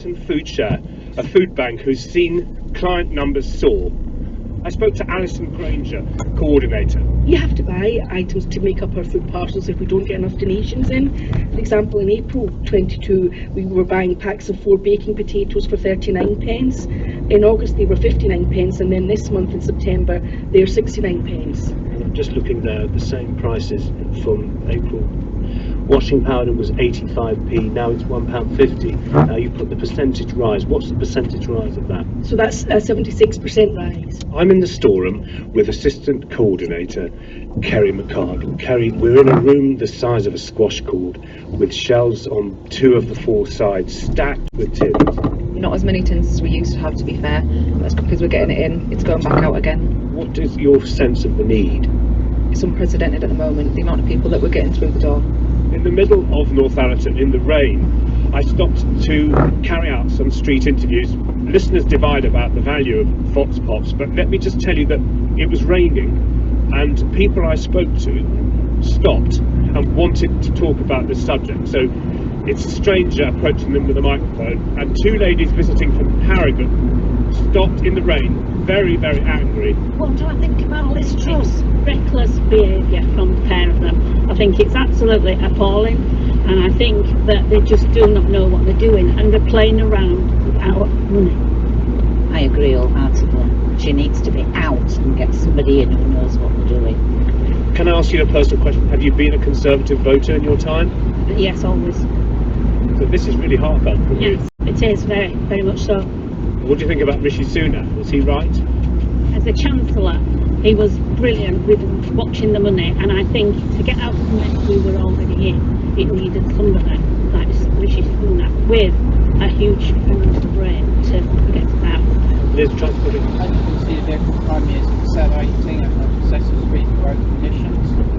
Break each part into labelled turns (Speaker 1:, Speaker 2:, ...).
Speaker 1: Food Share, a food bank who's seen client numbers soar. I spoke to Alison Granger, coordinator.
Speaker 2: You have to buy items to make up our food parcels if we don't get enough donations in. For example, in April 22, we were buying packs of 4 baking potatoes for 39 pence. In August, they were 59 pence, and then this month in September, they're 69 pence.
Speaker 3: I'm just looking there at the same prices from April. Washing powder was 85p, now it's £1.50. Now you put the percentage rise. What's the percentage rise of that?
Speaker 2: So that's a 76% rise.
Speaker 1: I'm in the storeroom with assistant coordinator Kerry McCardle. Kerry, we're in a room the size of a squash court with shelves on 2 of the 4 sides stacked with tins.
Speaker 4: Not as many tins as we used to have, to be fair. That's because we're getting it in, it's going back out again.
Speaker 3: What is your sense of the need?
Speaker 4: It's unprecedented at the moment, the amount of people that we're getting through the door.
Speaker 1: In the middle of Northallerton, in the rain, I stopped to carry out some street interviews. Listeners divide about the value of Fox Pops, but let me just tell you that it was raining and people I spoke to stopped and wanted to talk about this subject. So it's a stranger approaching them with a microphone, and 2 ladies visiting from Harrogate stopped in the rain, very, very angry.
Speaker 5: What do I think about Liz Truss? Reckless behaviour from the pair of them. I think it's absolutely appalling, and I think that they just do not know what they're doing, and they're playing around with our money.
Speaker 6: I agree wholeheartedly. She needs to be out and get somebody in who knows what they're doing.
Speaker 1: Can I ask you a personal question? Have you been a Conservative voter in your time?
Speaker 5: Yes, always.
Speaker 1: So this is really heartfelt for you.
Speaker 5: Yes, it is, very, very much so.
Speaker 1: What do you think about Rishi Sunak? Was he right?
Speaker 5: As a Chancellor, he was brilliant with watching the money, and I think to get out of the mess we were already in, it needed somebody like Rishi Sunak with a huge amount of brain to get us out.
Speaker 1: Liz Truss put it.
Speaker 7: As you can see, the vehicle Prime Minister accelerating and the successive speed of road conditions.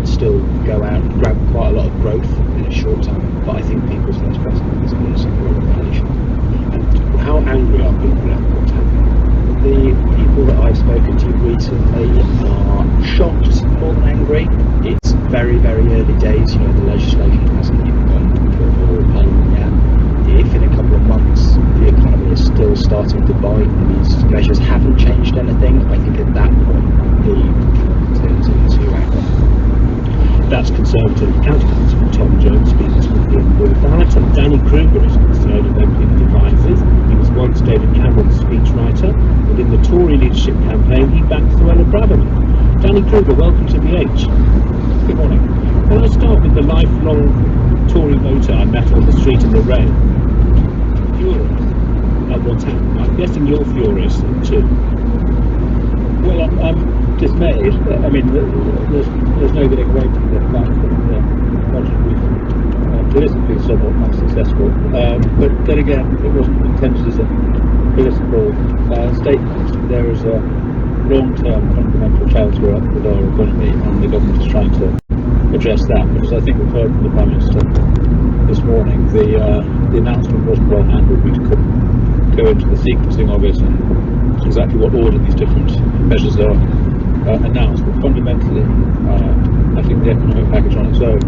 Speaker 3: Still go out and grab quite a lot of growth in a short time, but I think people's first precedent is going to support inflation. And how angry are people at what's happening? The people that I've spoken to recently are shocked more than angry. It's very, very early days. You know, the legislation hasn't even gone to a full parliament yet. If in a couple of months the economy is still starting to bite and these measures haven't changed anything, I think at that point the turns into anger. That's Conservative counterparts Tom Jones speaking to in Northallerton. Danny Kruger is concerned of empty devices. He was once David Cameron's speechwriter, and in the Tory leadership campaign he backed Suella Braverman. Danny Kruger, welcome to The H. Good morning. Can I start with the lifelong Tory voter I met on the street in the rain? Furious at what's happened. I'm guessing you're furious too.
Speaker 8: Well, I'm dismayed. I mean, there's no getting away from the fact that the budget was politically somewhat unsuccessful. But then again, it wasn't intended as a political statement. There is a long-term fundamental challenge with our economy, and the government is trying to address that. Because I think we've heard from the Prime Minister this morning, the announcement wasn't well handled. We couldn't go into the sequencing of it and exactly what order these different measures are announced, but fundamentally I think the economic package on its own